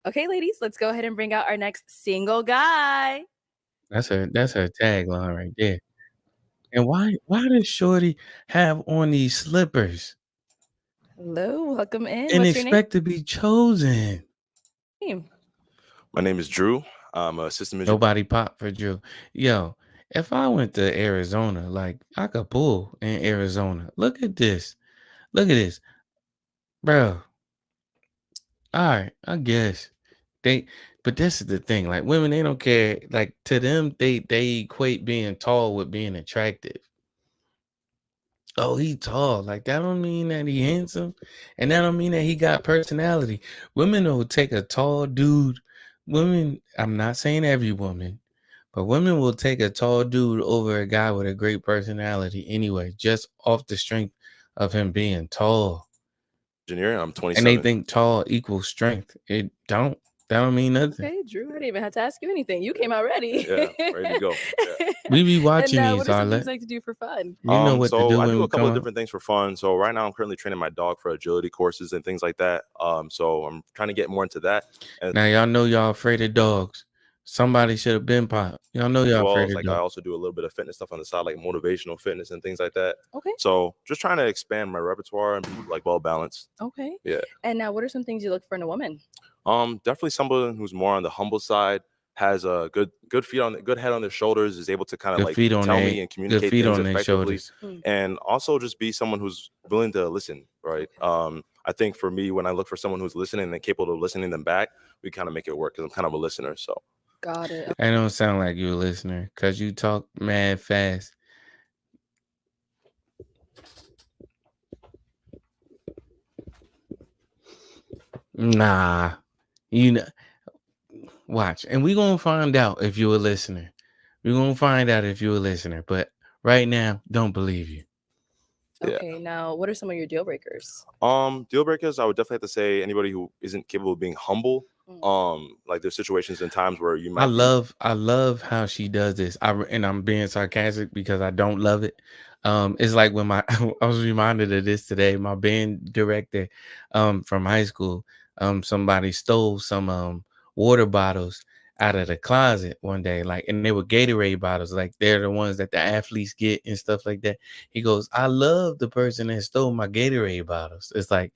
Okay, ladies, let's go ahead and bring out our next single guy. That's her tagline right there. And why does Shorty have on these slippers Hello, welcome in. and What's your name? expect to be chosen? My name is Drew. I'm a system engineer. Nobody pop for Drew. Yo, if I went to Arizona, like I could pull in Arizona. Look at this. Look at this. Bro. All right, I guess. They but this is the thing. Like women, they don't care. Like to them, they equate being tall with being attractive. Oh, he tall. Like that don't mean that he handsome. And that don't mean that he got personality. Women will take a tall dude. Women, I'm not saying every woman, but women will take a tall dude over a guy with a great personality anyway, just off the strength of him being tall. I'm And 27. they think tall equals strength. It don't. That don't mean nothing. Okay, Drew, I didn't even have to ask you anything. You came out ready. Yeah, ready to go. Yeah. We be And watching what these, are some things Arlette. you like to do for fun? You know what to So do I when do we a couple come of out. different things for fun. So right now I'm currently training my dog for agility courses and things like that. So I'm trying to get more into that. And Now y'all know y'all afraid of dogs. Somebody should have been popped. Y'all know as y'all well afraid as of like I dogs. also do a little bit of fitness stuff on the side, like motivational fitness and things like that. Okay. So just trying to expand my repertoire and be like well balanced. Okay. Yeah. And now, what are some things you look for in a woman? Definitely someone who's more on the humble side, has a good head on their shoulders, is able to kind of Good like feet on tell their me and good communicate feet things on their effectively, shoulders. and also just be someone who's willing to listen, right? I think for me, when I look for someone who's listening and capable of listening them back, we kind of make it work because I'm kind of a listener. So Got it. I don't sound like you a listener because you talk mad fast. Nah. You know, watch. And we gonna find out if you a listener. We're gonna find out if you a listener. But right now, don't believe you. yeah. Okay, now, what are some of your deal breakers? Deal breakers, I would definitely have to say anybody who isn't capable of being humble. Like there's situations and times where you I might be love how she does this. And I'm being sarcastic because I don't love it. It's like when my I was reminded of this today. My band director, from high school, somebody stole some water bottles out of the closet one day, like, and they were Gatorade bottles, like they're the ones that the athletes get and stuff like that. He goes, "I love the person that stole my Gatorade bottles." It's like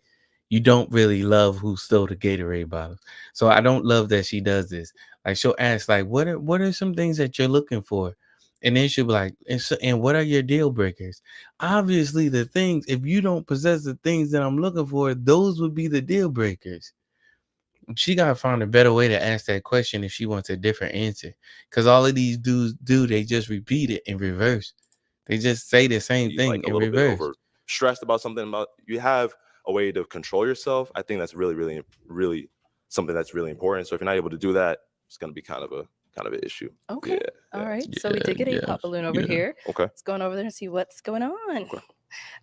you don't really love who stole the Gatorade bottles. So I don't love that she does this. Like she'll ask, like, what are some things that you're looking for? And then she'll be like, and what are your deal breakers? Obviously, the things, if you don't possess the things that I'm looking for, those would be the deal breakers. She gotta find a better way to ask that question if she wants a different answer. Cause all of these dudes they just repeat it in reverse. They just say the same like thing a in little bit reverse. over stressed about something. About you have a way to control yourself. I think that's really something that's really important. So if you're not able to do that, it's going to be kind of an issue. Okay. Yeah. All right. So we did get a pop balloon over here. Okay. Let's go on over there and see what's going on.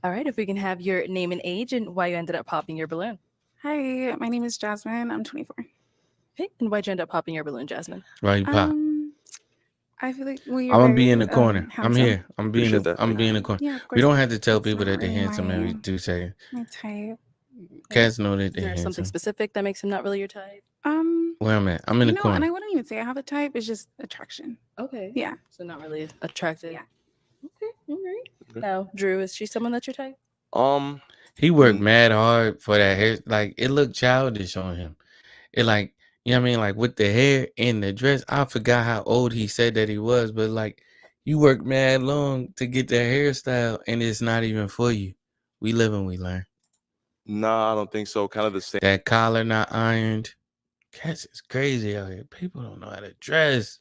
All right. If we can have your name and age and why you ended up popping your balloon. Hi, my name is Jasmine. I'm 24. Okay. And why'd you end up popping your balloon, Jasmine? Why you pop? I feel like you're I'm gonna very be in the corner. I'm handsome. here. I'm being in the corner. Yeah, of course. We don't have to tell That's people not that they're really handsome every my 2 seconds. my type. Cats know that Is they're there something handsome. specific that makes him not really your type? Where I'm at. I'm in the and I corner. wouldn't even say I have a type. It's just attraction. Okay. Yeah. So not really attractive. Yeah. Okay. All right. Now, Drew, is she someone that's your type? He worked mad hard for that hair. Like it looked childish on him. It like, you know what I mean? Like with the hair and the dress. I forgot how old he said that he was, but like you worked mad long to get that hairstyle and it's not even for you. We live and we learn. Nah, I don't think so. Kind of the same. That collar not ironed. Cats is crazy out here. People don't know how to dress.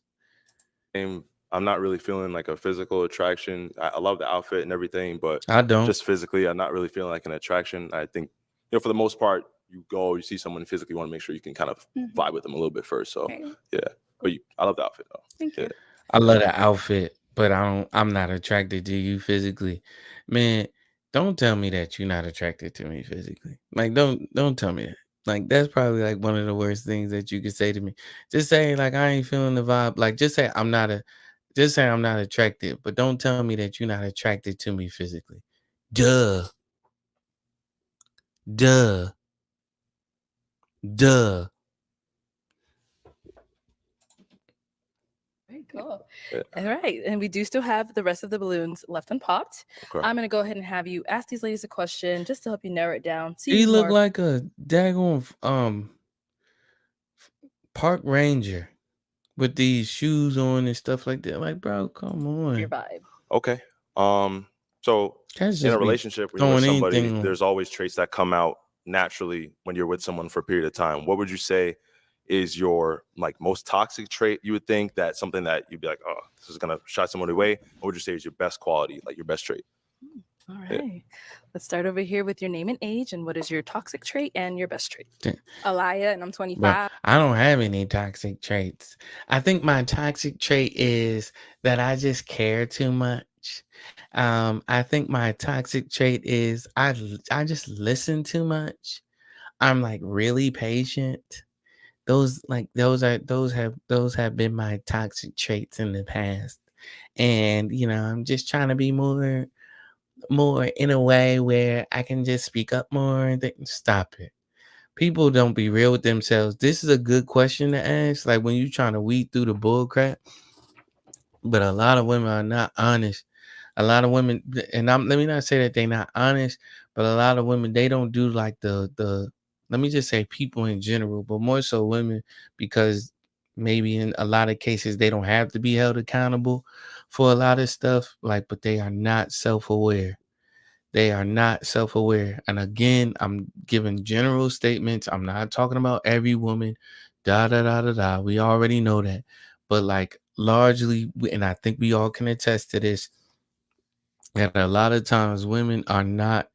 I'm not really feeling like a physical attraction. I love the outfit and everything, but I don't. just physically, I'm not really feeling like an attraction. I think, for the most part, you see someone physically, you want to make sure you can kind of vibe with them a little bit first. So yeah, but I love the outfit though. Thank you. I love the outfit, but I'm not attracted to you physically. Man, don't tell me that you're not attracted to me physically. Like don't tell me that. Like that's probably like one of the worst things that you could say to me. Just say like I ain't feeling the vibe. Like just say I'm not attracted, but don't tell me that you're not attracted to me physically. Duh. Duh. Duh. right, cool. Yeah. All right, and we do still have the rest of the balloons left unpopped. Okay. I'm gonna go ahead and have you ask these ladies a question just to help you narrow it down. See He who's look more. like a daggone park ranger with these shoes on and stuff like that. Like, bro, come your on. vibe. Okay. So Cats in a just be relationship, when you're with throwing somebody, anything on. there's always traits that come out naturally when you're with someone for a period of time. What would you say is your like most toxic trait? You would think that something that you'd be like, oh, this is gonna shy someone away. What would you say is your best quality, like your best trait? All Yeah. right. Let's start over here with your name and age, and what is your toxic trait and your best trait? Alaya, and I'm Bro, 25. I don't have any toxic traits. I think my toxic trait is that I just care too much. I think my toxic trait is I just listen too much. I'm like really patient. Those have been my toxic traits in the past. And I'm just trying to be more in a way where I can just speak up more and stop it. People don't be real with themselves. This is a good question to ask, like when you're trying to weed through the bull crap. But a lot of women are not honest. A lot of women, and let me not say that they're not honest, but a lot of women, they don't do like the let me just say people in general, but more so women, because maybe in a lot of cases they don't have to be held accountable for a lot of stuff, like, but they are not self-aware. They are not self-aware. And again, I'm giving general statements. I'm not talking about every woman. Da da da da da. We already know that. But like largely, and I think we all can attest to this, that a lot of times women are not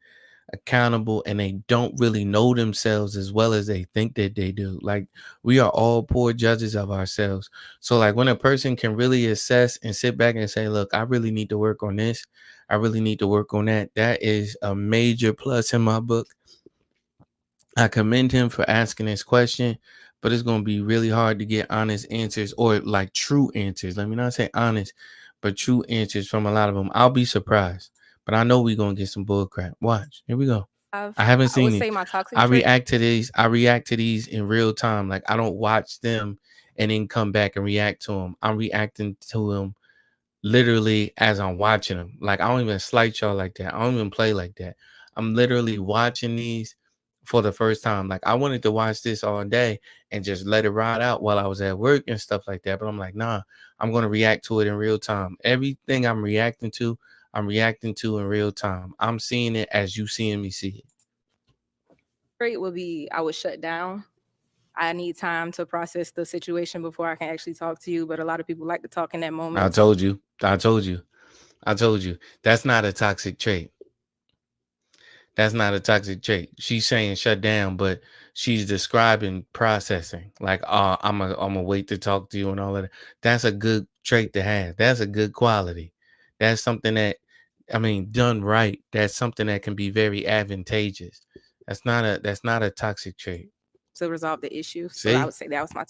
accountable and they don't really know themselves as well as they think that they do. Like we are all poor judges of ourselves. So like when a person can really assess and sit back and say, look, I really need to work on this, I really need to work on that, that is a major plus in my book. I commend him for asking this question, but it's going to be really hard to get honest answers, or like true answers. Let me not say honest, but true answers from a lot of them. I'll be surprised, but I know we're going to get some bull crap. Watch. Here we go. I haven't I would seen say it. my toxic I trait. react to these. I react to these in real time. Like I don't watch them and then come back and react to them. I'm reacting to them literally as I'm watching them. Like I don't even slight y'all like that. I don't even play like that. I'm literally watching these for the first time. Like I wanted to watch this all day and just let it ride out while I was at work and stuff like that. But I'm like, nah, I'm gonna react to it in real time. Everything I'm reacting to in real time. I'm seeing it as you seeing me see it. Trait would be I would shut down. I need time to process the situation before I can actually talk to you. But a lot of people like to talk in that I moment. told you. That's not a toxic trait. That's not a toxic trait. She's saying shut down, but she's describing processing. Like, I'm a wait to talk to you and all of that. That's a good trait to have. That's a good quality. That's something that, I mean, done right. That's something that can be very advantageous. That's not a toxic trait. To resolve the issue. So See? I would say that was my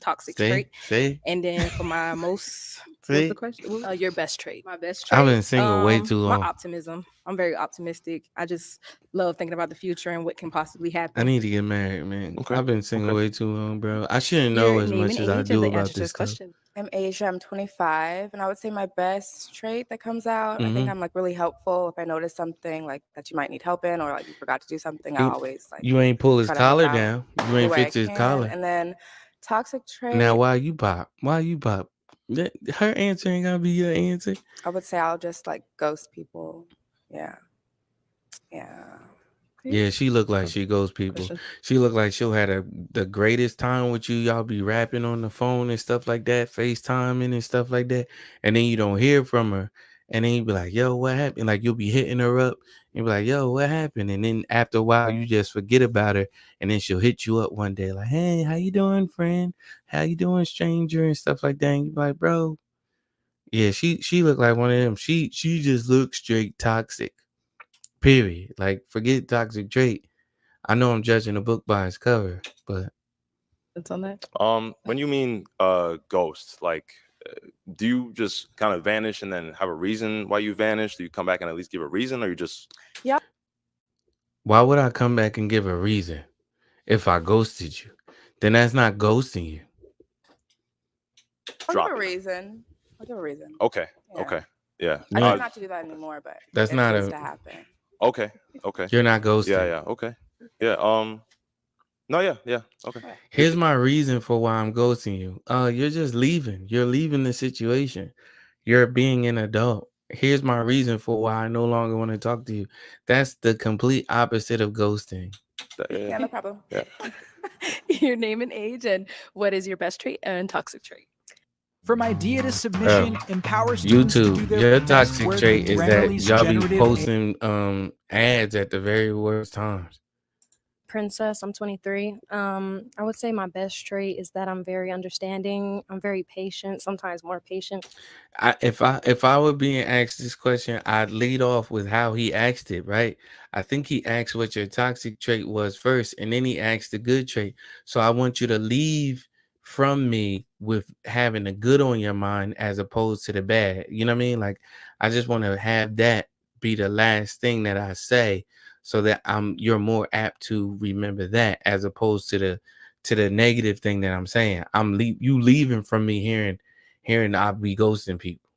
toxic See? trait. See? And then for my most, what was See? the question? What was Your best trait. my best I've trait? been single way too My long. optimism. I'm very optimistic. I just love thinking about the future and what can possibly I happen. need to get married, man. Okay. I've been single Okay. way too long, bro. I shouldn't know Your as name much and as I age and do the answer about to this this stuff. question. I'm Asia, I'm 25, and I would say my best trait that comes out, I think Mhm. I'm like really helpful. If I notice something like that you might need help in, or like you forgot to do something, I You always like you ain't pull his try to help collar out down. You the ain't way I fix his can. collar. And then toxic Now trait, why you pop? Why you pop? Her answer ain't gonna be your answer. I would say I'll just like ghost people. Yeah. Yeah. Yeah, she look like she goes people. Question. She look like she'll have the greatest time with you. Y'all be rapping on the phone and stuff like that, FaceTiming and stuff like that. And then you don't hear from her. And then you be like, yo, what happened? Like you'll be hitting her up and be like, yo, what happened? And then after a while, you just forget about her. And then she'll hit you up one day, like, hey, how you doing, friend? How you doing, stranger? And stuff like that. And you be like, bro. Yeah, she look like one of them. She just looks straight toxic. Period. Like forget toxic trait. I know I'm judging a book by its cover, but That's on that. When you mean ghost, like do you just kind of vanish and then have a reason why you vanish? Do you come back and at least give a reason, or you just why would I come back and give a reason if I ghosted you? Then that's not ghosting you. I'll drop give a it. reason. I'll give a reason. Okay. Yeah. Okay. Yeah. I No, try not to do that anymore, but that's if not it was a. to happen. Okay. Okay. You're not ghosting. Yeah. Yeah. Okay. Yeah. No. Yeah. Yeah. Okay. Here's my reason for why I'm ghosting you. You're just leaving. You're leaving the situation. You're being an adult. Here's my reason for why I no longer want to talk to you. That's the complete opposite of ghosting. Yeah, no problem. Yeah. Your name and age, and what is your best trait and toxic trait? From idea to submission, empower students to do YouTube, their your best toxic work trait with is that Grammarly's y'all be generative posting ads at the very worst times. Princess, I'm 23. I would say my best trait is that I'm very understanding. I'm very patient, sometimes more patient. If I were being asked this question, I'd lead off with how he asked it, right? I think he asked what your toxic trait was first, and then he asked the good trait. So I want you to leave from me with having the good on your mind as opposed to the bad. You know what I mean? Like, I just want to have that be the last thing that I say, so that you're more apt to remember that as opposed to the negative thing that I'm saying. You leaving from me hearing I'll be ghosting people.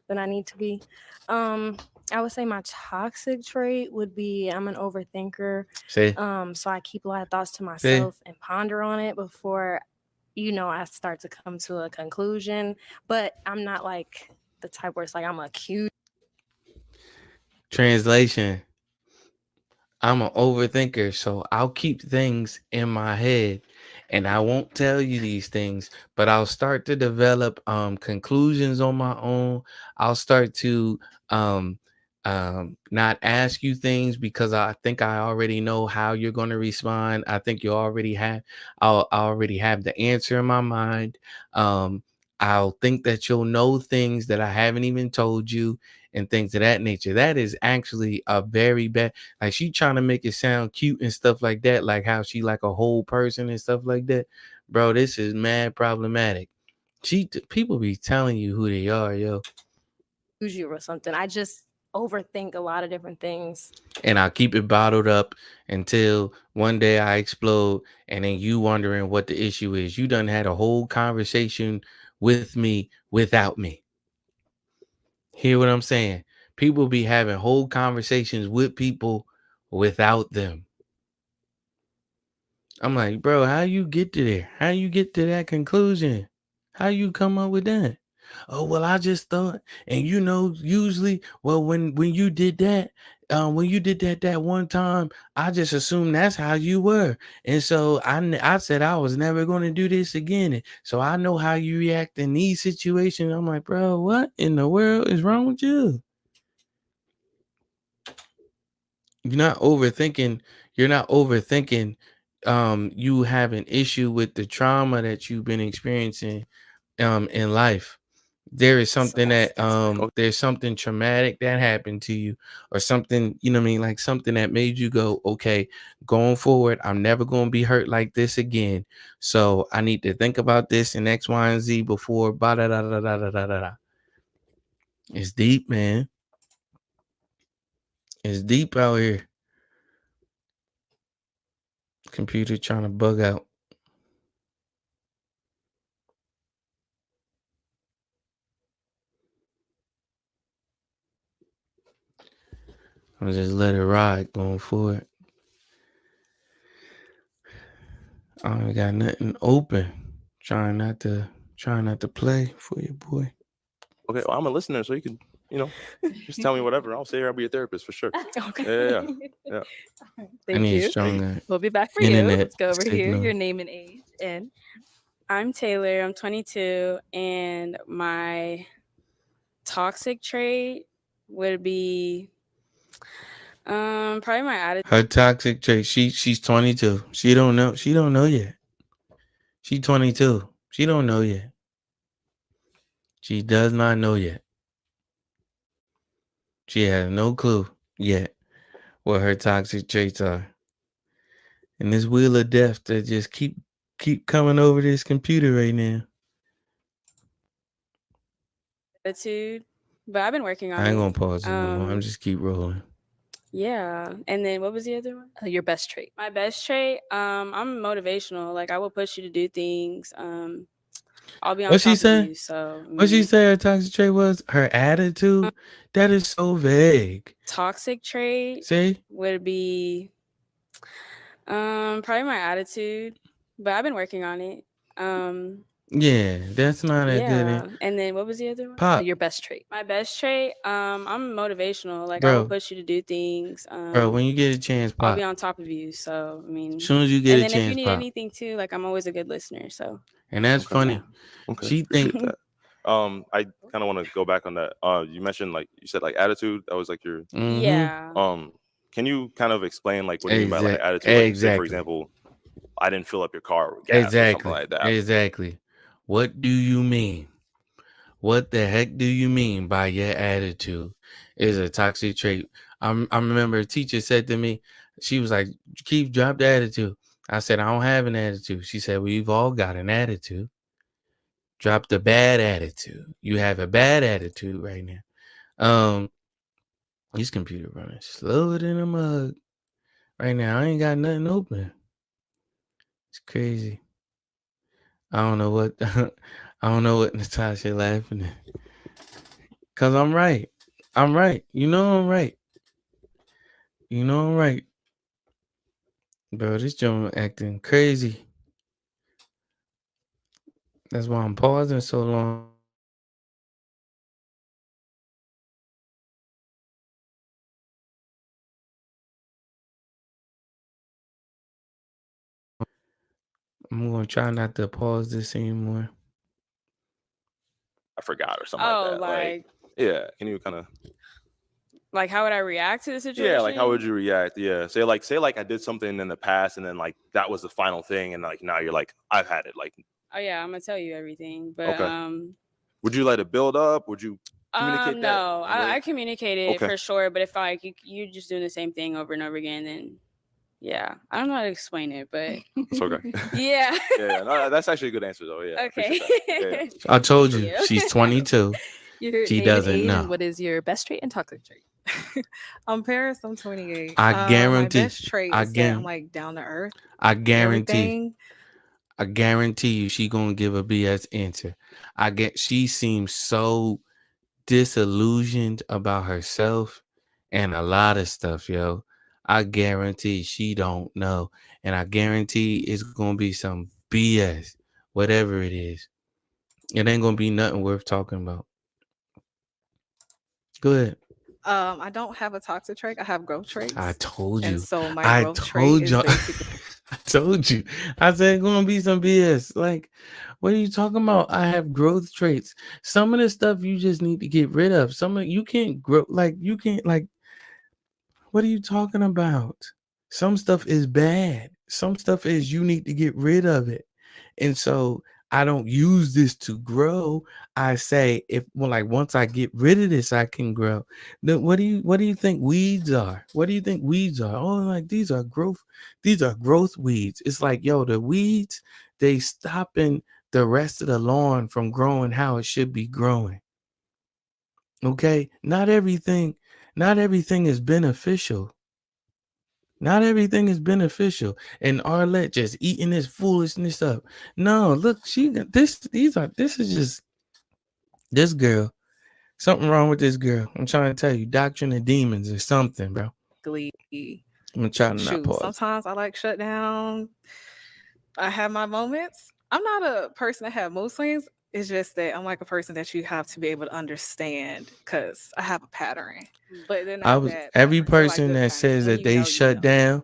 Than I need to be. I would say my toxic trait would be I'm an overthinker. See? So I keep a lot of thoughts to myself and ponder on it before, I start to come to a conclusion. But I'm not like the type where it's like I'm accused. Translation. I'm an overthinker, so I'll keep things in my head and I won't tell you these things, but I'll start to develop conclusions on my own. I'll start to um not ask you things because I think I already know how you're going to respond. I think I already have the answer in my mind. I'll think that you'll know things that I haven't even told you and things of that nature. That is actually a very bad. Like, she trying to make it sound cute and stuff like that, like how she like a whole person and stuff like that. Bro, this is mad problematic. People be telling you who they are, yo. You or something. I just overthink a lot of different things. And I'll keep it bottled up until one day I explode, and then you wondering what the issue is. You done had a whole conversation with me without me. Hear what I'm saying? People be having whole conversations with people without them. I'm like, bro, how you get to there? How you get to that conclusion? How you come up with that? Oh, well, I just thought, and usually, well, when you did that, that one time, I just assumed that's how you were, and so I said I was never going to do this again, and so I know how you react in these situations. I'm like, bro, what in the world is wrong with you? You're not overthinking. You're not overthinking. You have an issue with the trauma that you've been experiencing in life. There is something that there's something traumatic that happened to you, or something, you know what I mean, like something that made you go, okay, going forward, I'm never going to be hurt like this again. So I need to think about this and X, Y, and Z before da da da da da da da. It's deep, man. It's deep out here. Computer trying to bug out. I'll just let it ride going forward. I don't got nothing open. Trying not to play for you, boy. Okay. Well, I'm a listener, so you can, just tell me whatever. I'll say I'll be a therapist for sure. Okay. Yeah. Thank I need you. a stronger We'll be back for you. internet Let's go over here. signal. Your name and age, and I'm Taylor. I'm 22, and my toxic trait would be probably my attitude. Her toxic trait. She's 22. She don't know yet. She's 22. She don't know yet. She does not know yet. She has no clue yet what her toxic traits are. And this wheel of death that just keep coming over this computer right now. Attitude, but I've been working on I ain't it. gonna pause it no more. I'm just keep rolling. Yeah, and then what was the other one? your best trait. My best trait, I'm motivational. Like, I will push you to do things. I'll be on What she top of say? you. So I What she mean, say her toxic trait was? Her attitude? That is so vague. toxic trait See? would be probably my attitude, but I've been working on it. Yeah, that's not a good Yeah. And then what was the other one? pop. Your best trait. My best trait, I'm motivational. Like I will Bro, push you to do things. bro, when you get a chance, I'll pop. be on top of you. So I As mean, soon as you get and a then if you chance, need pop. anything too, like I'm always a good listener. So And that's Okay. funny. Okay, She appreciate think that. I kind of want to go back on that. You mentioned like you said like attitude. That was like your mhm. yeah. Can you kind of explain like what you mean by like attitude? Like say for Exactly. example, I didn't fill up your car with gas or something like that. Exactly. What do you mean? What the heck do you mean by your attitude is a toxic trait? I remember a teacher said to me, she was like, Keith, drop the attitude. I said, I don't have an attitude. She said, we've all got an attitude. Drop the bad attitude. You have a bad attitude right now. This computer running slower than a mug. Right now, I ain't got nothing open. It's crazy. I don't know what I don't know what Natasha laughing at. Cause I'm right. I'm right. You know I'm right. You know I'm right. Bro, this joint acting crazy. That's why I'm pausing so long. I'm gonna try not to pause this anymore. I forgot or something Oh, like that. like Yeah, can you kind of how would I react to the situation? yeah, like how would you react? Yeah, say like I did something in the past and then like that was the final thing and like now you're like I've had it. Like Oh yeah, I'm gonna tell you everything. But okay, would you let it build up? Would you communicate that? no, I communicated Okay. for sure. But if like you just doing the same thing over and over again, then yeah, I don't know how to explain it, but It's okay. yeah. Yeah, no, that's actually a good answer though. Yeah. Okay. Yeah. I told you, Yeah. she's 22. Your She name doesn't and age know. and what is your best trait and toxic trait? I'm Paris. I'm 28. I My guarantee. best trait I is that guarantee. I'm like down to earth. I and guarantee. everything. I guarantee you, she gonna give a BS answer. She seems so disillusioned about herself and a lot of stuff, yo. I guarantee she don't know, and I guarantee it's gonna be some BS, whatever it is. It ain't gonna be nothing worth talking about. Go ahead. I don't have a toxic trait. I have growth traits. I told you. And so my I growth trait told is you. basically I told you. I said it's gonna be some BS. Like, what are you talking about? I have growth traits. Some of the stuff you just need to get rid of. Some of you can't grow. Like, you can't. Like, what are you talking about? Some stuff is bad. Some stuff is you need to get rid of it. And so I don't use this to grow. I say once I get rid of this, I can grow. Then what do you think weeds are? What do you think weeds are? Oh, like these are growth weeds. It's like, yo, the weeds, they stopping the rest of the lawn from growing how it should be growing. Okay? Not everything is beneficial. Not everything is beneficial. And Arlette just eating this foolishness up. No, look, this is just this girl. Something wrong with this girl. I'm trying to tell you, doctrine of demons or something, bro. I'm trying to not pause. Sometimes I like shut down. I have my moments. I'm not a person that have mood swings. It's just that I'm like a person that you have to be able to understand because I have a pattern. But then every person that says that they shut down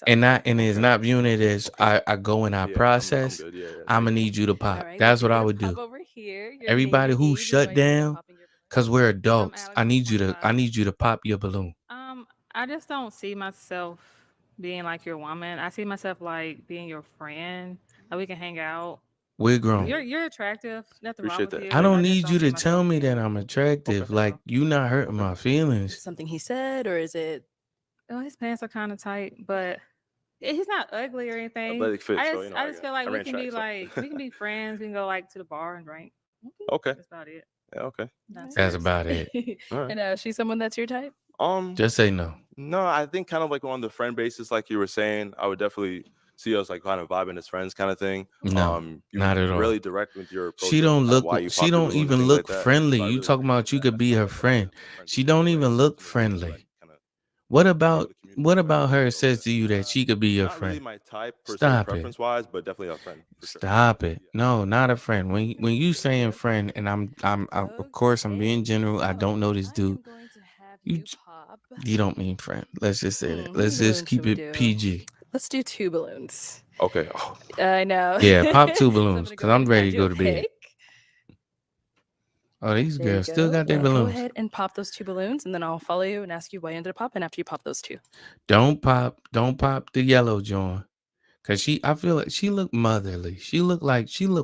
and is not viewing it as I go and I process, I'm good. Yeah, I'm gonna need you to pop. All right, That's you're what I gonna would do. pop over here. Your Everybody name and who age and shut why you ended up down, popping your balloon. because we're adults, Alex, I I'm need you 25. to pop your balloon. I just don't see myself being like your woman. I see myself like being your friend. Like we can hang out. We're grown. You're attractive. Nothing wrong Appreciate with that. you. I don't just need you see to tell myself me being that I'm attractive. Okay. Like, you not hurting my feelings. Something he said, or is it? Oh, his pants are kind of tight, but he's not ugly or anything. Athletic fit, I so, just, you know, I just feel like I we ran can track, be so. like we can be friends. We can go like to the bar and drink. Okay. That's about it. Yeah, okay. Not That's serious. about it. All right. And she's someone that's your type. Just say no. No, I think kind of like on the friend basis, like you were saying, I would definitely see us like kind of vibing as friends, kind of thing. No, You're not at all. really direct with your approach. She of, don't like, look. why you She pop your don't balloon and even things look like that. friendly. So I You really talking about you appreciate could that. be I her love that friend. friends She with don't you, even like, look you know, friendly. direct, kinda What be able about to communicate about effectively. her So says to you that she could be your not really friend? my type per se, Stop it. preference wise, but definitely a friend for sure. Stop it. No, not a friend. When you saying friend, and I'm of course I'm being general. I don't know this I dude. am going to have You you pop. you don't mean friend. Let's just say that. How many Let's just balloons should keep we it do? PG. Let's do 2 balloons. Okay. Oh, I know. Yeah, pop 2 So I'm balloons gonna because go ahead I'm and ready hand to you go a to bed. pick. Oh, these There you girls still go. got their Go balloons. ahead and pop those 2 balloons, and then I'll follow you and ask you why you ended up popping after you pop those 2. Don't pop the yellow joint. Cause I feel like she looked motherly. She looked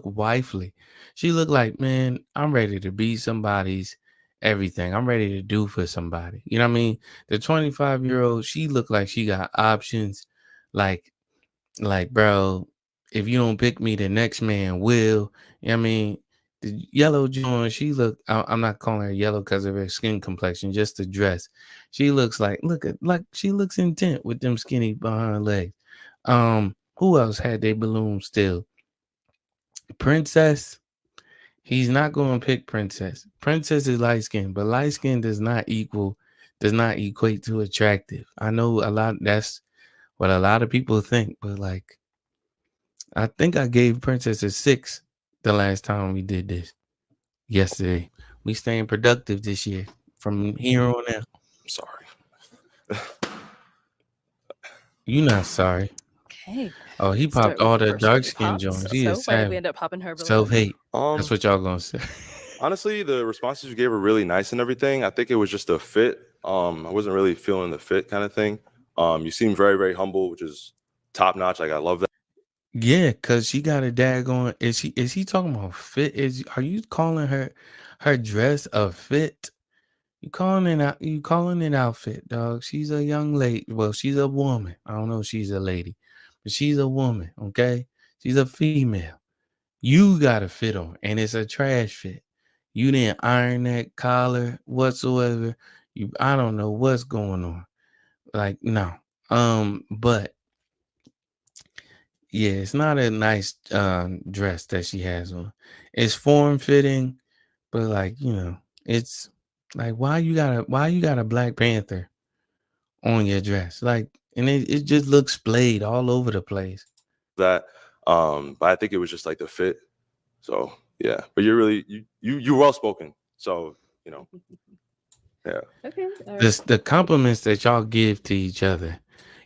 wifely. She looked like, man, I'm ready to be somebody's everything. I'm ready to do for somebody. You know what I mean? The 25-year-old, she looked like she got options. Like, bro, if you don't pick me, the next man will. You know what I mean? The yellow joint, I'm not calling her yellow because of her skin complexion, just the dress. She looks like she looks intent with them skinny behind legs. Who else had their balloon still? Princess. He's not going to pick Princess. Princess is light skin, but light skin does not equate to attractive. I know that's what a lot of people think, but like I think I gave Princess a 6 the last time we did this. Yesterday. We staying productive this year from here on out. I'm sorry. You not sorry. Okay. Oh, he Start popped with all the the first one dark you skin popped. joints. He So is why did we savage. end up popping her balloon? Self-hate. That's what y'all gonna say. Honestly, the responses you gave were really nice and everything. I think it was just a fit. I wasn't really feeling the fit kind of thing. You seem very, very humble, which is top notch. Like I love that. Yeah, cause she got a daggone. Is he talking about fit? Are you calling her dress a fit? You calling it outfit, dog. She's a young lady. Well, she's a woman. I don't know if she's a lady, but she's a woman, okay? She's a female. You got a fit on, and it's a trash fit. You didn't iron that collar whatsoever. I don't know what's going on. Like, no. But yeah, it's not a nice dress that she has on. It's form fitting, but like, it's like why you got a Black Panther on your dress? Like, and it just looks splayed all over the place. But I think it was just like the fit. So yeah, but you're really you're well spoken. So yeah. Okay. The compliments that y'all give to each other.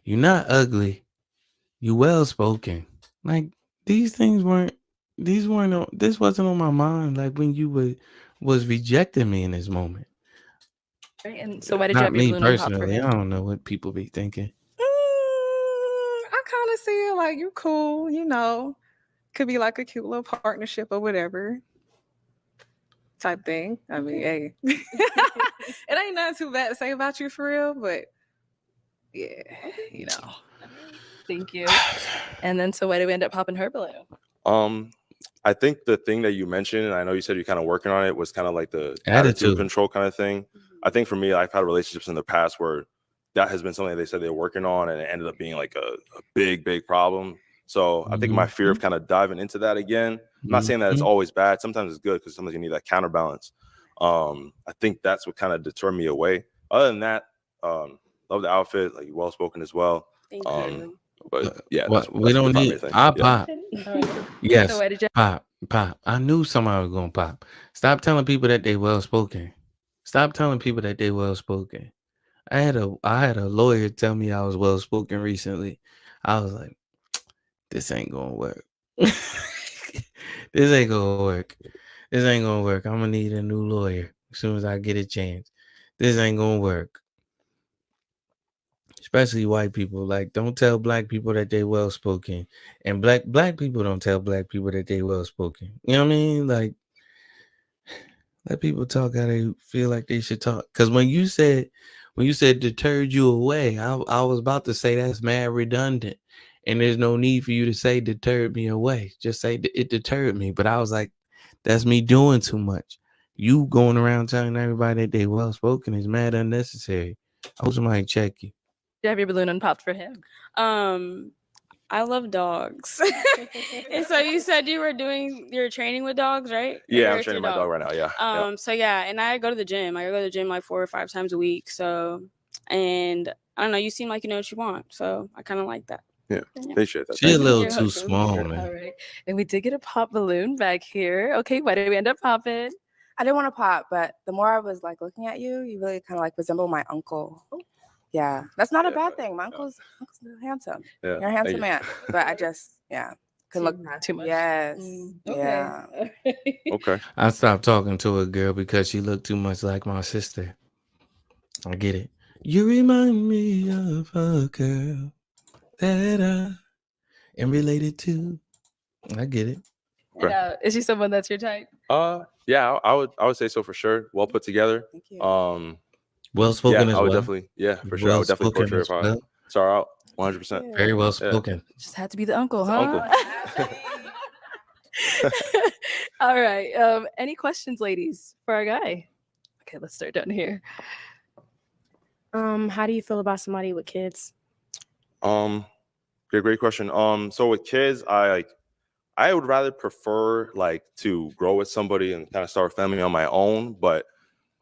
You're not ugly. You well spoken. Like these things weren't. This wasn't on my mind. Like when you was rejecting me in this moment. Right, and so why did you Not have your me balloon unpopped for personally. him? I don't know what people be thinking. I kind of see it like you cool, could be like a cute little partnership or whatever type thing. I mean, hey, it ain't nothing too bad to say about you for real, but yeah, Thank you. And then so why did we end up popping her balloon? I think the thing that you mentioned, and I know you said you're kind of working on it, was kind of like the Attitude. attitude control kind of thing. I think for me, I've had relationships in the past where that has been something they said they're working on, and it ended up being like a big, big problem. So I think my fear of kind of diving into that again, I'm not saying that it's always bad. Sometimes it's good because sometimes you need that counterbalance. I think that's what kind of deterred me away. Other than that, love the outfit, like well spoken as well. Thank you. But yeah, we don't the need. primary thing. I Yeah. pop. Yes, So why did you? pop. I knew somebody was gonna pop. Stop telling people that they well spoken. Stop telling people that they well spoken. I had a lawyer tell me I was well spoken recently. I was like, this ain't gonna work. This ain't gonna work. This ain't gonna work. I'm gonna need a new lawyer as soon as I get a chance. This ain't gonna work. Especially white people. Like, don't tell black people that they well spoken. And black people don't tell black people that they well spoken. You know what I mean? Like, let people talk how they feel like they should talk. Because when you said deterred you away, I was about to say that's mad redundant. And there's no need for you to say deterred me away. Just say it deterred me. But I was like, that's me doing too much. You going around telling everybody that they well spoken is mad unnecessary. I hope somebody check you. Did you have your balloon unpopped for him? I love dogs. And so you said you were doing your training with dogs, right? Or Yeah, I'm it's your training my dog right now. Yeah. Yeah. So yeah, and I go to the gym. I go to the gym like 4 or 5 times a week. So, and I don't know, you seem like you know what you want. So I kind of like that. Yeah. Appreciate that. She a Thank you. little You're too welcome. small, All man. right. And we did get a pop balloon back here. Okay, why did we end up popping? I didn't want to pop, but the more I was like looking at you, you really kind of like resemble my uncle. Yeah, that's not a bad thing. My uncle's handsome. Yeah. You're a handsome man, but I just can look Too much. Yes, Okay. yeah. Okay. I stopped talking to a girl because she looked too much like my sister. I get it. You remind me of a girl that I am related to. I get it. Okay. And, is she someone that's your type? Yeah, I would say so for sure. Well put together. Thank you. Well spoken Yeah, as I would well. definitely, yeah, for sure. I would definitely Well-spoken coach her as if I well. saw her out 100%. Very well spoken. Just had to be the uncle, It's the huh? All right. Any questions, ladies, for our guy? Okay, let's start down here. How do you feel about somebody with kids? Yeah, great question. So with kids, I would rather prefer like to grow with somebody and kind of start a family on my own, but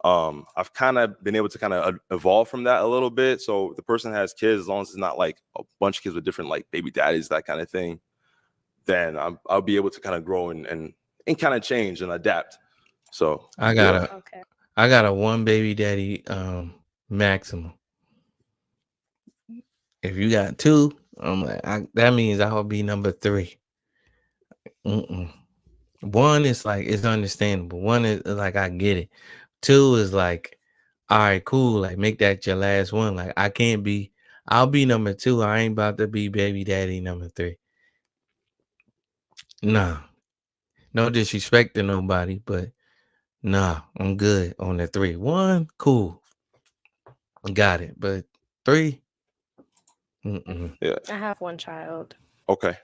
I've kind of been able to kind of evolve from that a little bit. So if the person has kids, as long as it's not like a bunch of kids with different like baby daddies, that kind of thing, then I'll be able to kind of grow and kind of change and adapt. So I got a one baby daddy maximum. If you got two, I'm like that means I'll be number 3. One is like it's understandable. One is like I get it. 2 is like, all right, cool. Like make that your last one. Like I'll be number 2. I ain't about to be baby daddy number 3. Nah. No disrespect to nobody, but nah, I'm good on the 3. 1, cool. Got it. But 3, yeah. I have one child. Okay.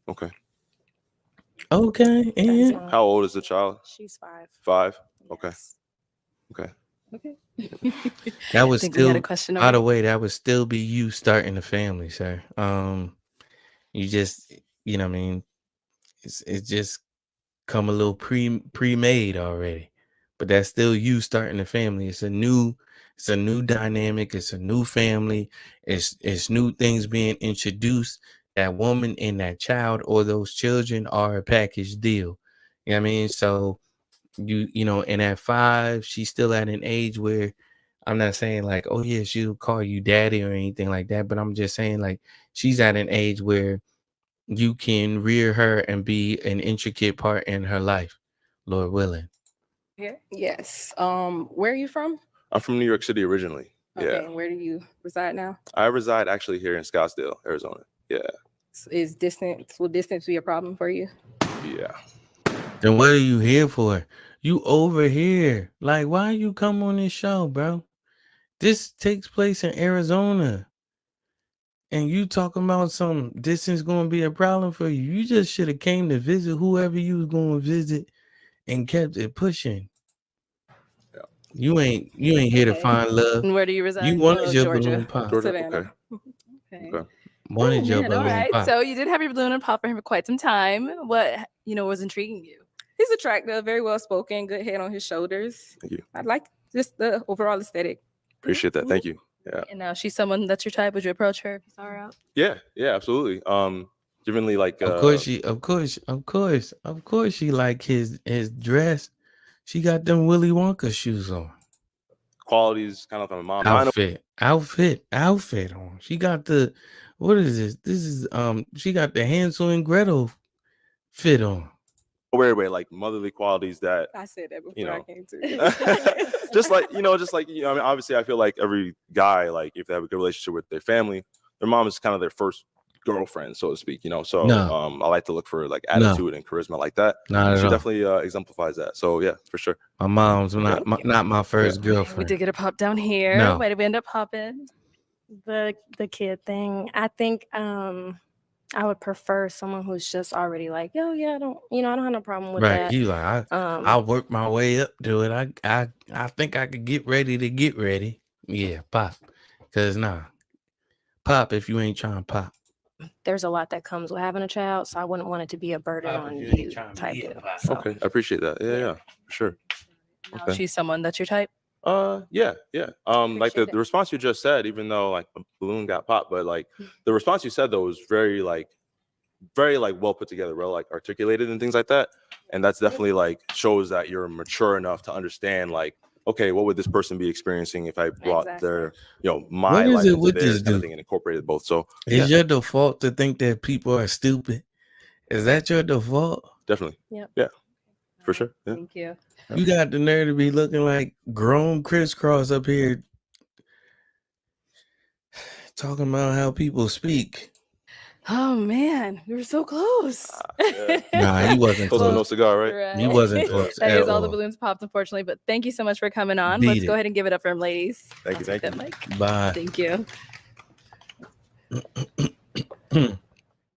Okay. That's And all. How old is the child? She's 5. 5. Okay. Yes. Okay. Okay. that was I think we had still a question. by the over way, that would still be you starting the family, sir. You just, you know what I mean? It's just come a little pre-made already. But that's still you starting the family. It's a new dynamic, it's a new family, it's new things being introduced. That woman and that child or those children are a package deal. You know what I mean? So you know, and at 5, she's still at an age where I'm not saying like, oh yeah, she'll call you daddy or anything like that, but I'm just saying like she's at an age where you can rear her and be an intricate part in her life, Lord willing. Here? Yes. Where are you from? I'm from New York City originally. Okay, Yeah. and where do you reside now? I reside actually here in Scottsdale, Arizona. Yeah. Will distance be a problem for you? Yeah. Then what are you here for? You over here. Like, why you come on this show, bro? This takes place in Arizona. And you talking about some distance going to be a problem for you. You just should have came to visit whoever you was going to visit and kept it pushing. Yeah. You ain't here to Okay. find love. And where do you reside? You wanted your Georgia. balloon pop. Georgia. Savannah. Okay. Okay. Okay. Wanted Oh, your man, all balloon right. pop. So you did have your balloon and pop for him for quite some time. What was intriguing you? He's attractive, very well spoken, good head on his shoulders. Thank you. I like just the overall aesthetic. Appreciate that. Thank you. Yeah. And now she's someone that's your type. Would you approach her if you saw her out? Yeah. Yeah. Absolutely. Generally like Of course she like his dress. She got them Willy Wonka shoes on. qualities, kind of like my mom. Outfit on. She got the what is this? This is she got the Hansel and Gretel fit on. Wait, like motherly qualities that I said that before You know. I came to. just like I mean, obviously I feel like every guy, like if they have a good relationship with their family, their mom is kind of their first girlfriend, so to speak, so No. I like to look for like No. attitude and charisma like that. Not at She all. definitely exemplifies that, so yeah, for sure. My mom's not my first We girlfriend. did get a pop down here. No. Why did we end up popping? The kid thing. I think I would prefer someone who's just already like, oh yeah, I don't have no problem with Right. that. He like I'll work my way up to it. I think I could get ready to get ready. Yeah, pop. Cause pop if you ain't trying to pop. there's a lot that comes with having a child, so I wouldn't want it to be a burden on you ain't you trying to type be a deal. pop. So, Okay, I appreciate that. Yeah, for sure. Now Okay. she's someone that's your type. Yeah. Like Appreciate it. the response you just said, even though like a balloon got popped, but like the response you said though was very well put together, well like articulated and things like that. And that's definitely like shows that you're mature enough to understand like, okay, what would this person be experiencing if I brought Exactly. their, my What is life it into with theirs this kind of dude? thing and incorporated both. So Is your default to think that people are stupid? Is that your default? definitely. Yep. Yeah, for sure. Yeah. Thank you. You got the nerve to be looking like grown crisscross up here talking about how people speak. Oh man, we were so close. Nah, he wasn't Close but no close. cigar, right? He wasn't close That at is all the all. balloons popped, unfortunately. But thank you so much for coming on. Beat Let's go it. ahead and give it up for him, ladies. Thank you. I'll take that mic. Bye. Thank you.